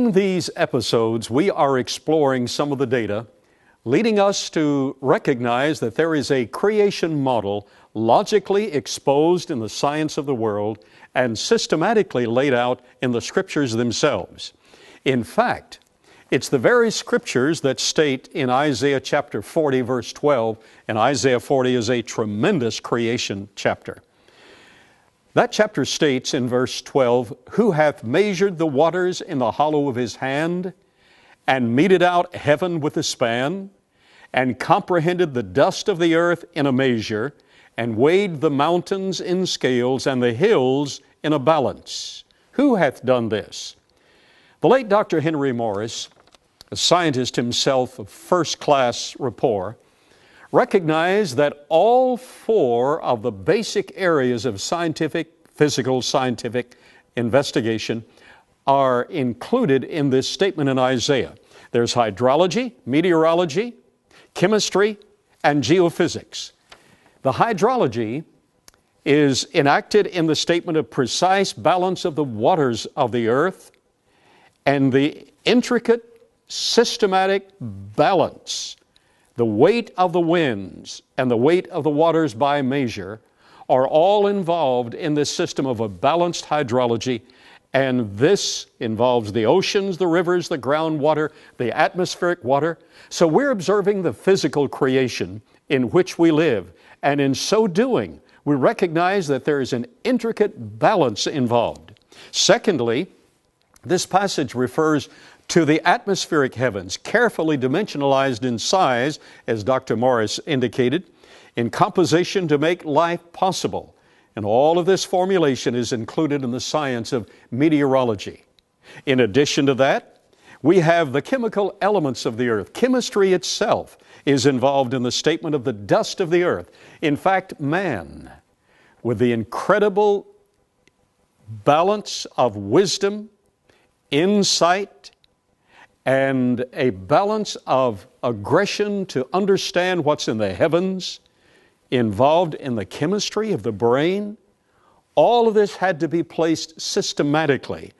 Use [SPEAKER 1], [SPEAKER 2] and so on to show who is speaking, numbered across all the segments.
[SPEAKER 1] In these episodes, we are exploring some of the data leading us to recognize that there is a creation model logically exposed in the science of the world and systematically laid out in the Scriptures themselves. In fact, it's the very Scriptures that state in Isaiah chapter 40, verse 12, and Isaiah 40 is a tremendous creation chapter. That chapter states in verse 12, "Who hath measured the waters in the hollow of his hand, and meted out heaven with a span, and comprehended the dust of the earth in a measure, and weighed the mountains in scales, and the hills in a balance? Who hath done this?" The late Dr. Henry Morris, a scientist himself of first-class rapport, recognized that all four of the basic areas of physical scientific investigation are included in this statement in Isaiah. There's hydrology, meteorology, chemistry, and geophysics. The hydrology is enacted in the statement of precise balance of the waters of the earth, and the intricate, systematic balance, the weight of the winds and the weight of the waters by measure, are all involved in this system of a balanced hydrology, and this involves the oceans, the rivers, the groundwater, the atmospheric water. So we're observing the physical creation in which we live, and in so doing, we recognize that there is an intricate balance involved. Secondly, this passage refers to the atmospheric heavens, carefully dimensionalized in size, as Dr. Morris indicated, in composition to make life possible. And all of this formulation is included in the science of meteorology. In addition to that, we have the chemical elements of the earth. Chemistry itself is involved in the statement of the dust of the earth. In fact, man, with the incredible balance of wisdom, insight, and a balance of aggression to understand what's in the heavens, involved in the chemistry of the brain, all of this had to be placed systematically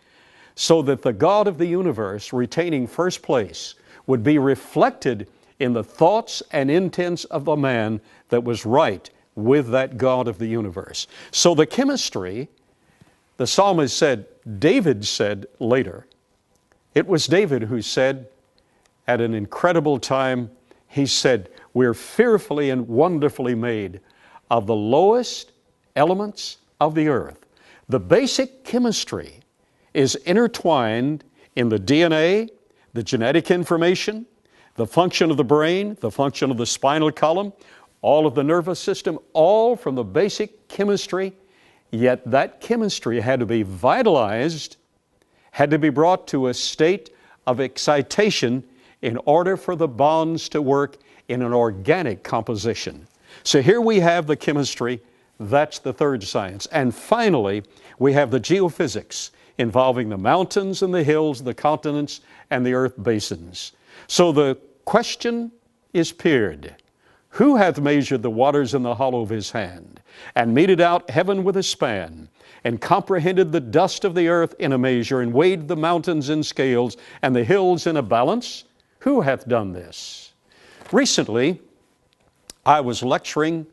[SPEAKER 1] so that the God of the universe, retaining first place, would be reflected in the thoughts and intents of the man that was right with that God of the universe. So the chemistry, the psalmist said, David said later, it was David who said, at an incredible time, he said, "We're fearfully and wonderfully made of the lowest elements of the earth." The basic chemistry is intertwined in the DNA, the genetic information, the function of the brain, the function of the spinal column, all of the nervous system, all from the basic chemistry. Yet that chemistry had to be vitalized, had to be brought to a state of excitation in order for the bonds to work in an organic composition. So here we have the chemistry, that's the third science. And finally, we have the geophysics involving the mountains and the hills, the continents and the earth basins. So the question is peered. Who hath measured the waters in the hollow of his hand, and meted out heaven with a span, and comprehended the dust of the earth in a measure, and weighed the mountains in scales, and the hills in a balance? Who hath done this? Recently, I was lecturing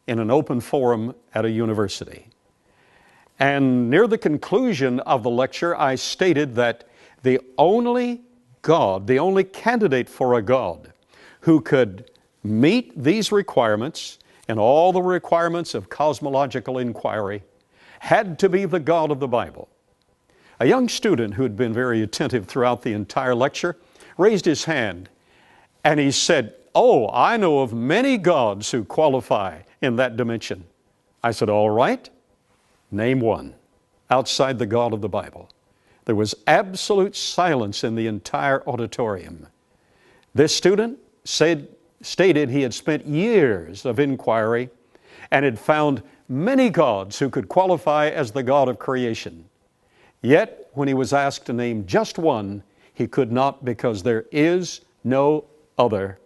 [SPEAKER 1] in an open forum at a university. And near the conclusion of the lecture, I stated that the only God, the only candidate for a God who could meet these requirements and all the requirements of cosmological inquiry had to be the God of the Bible. A young student who had been very attentive throughout the entire lecture raised his hand and he said, "Oh, I know of many gods who qualify in that dimension." I said, "All right, name one outside the God of the Bible." There was absolute silence in the entire auditorium. This student stated he had spent years of inquiry and had found many gods who could qualify as the God of creation. Yet, when he was asked to name just one, he could not, because there is no other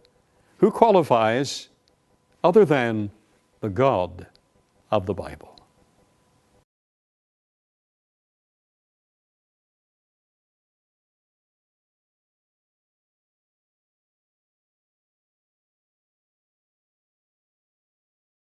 [SPEAKER 1] who qualifies other than the God of the Bible.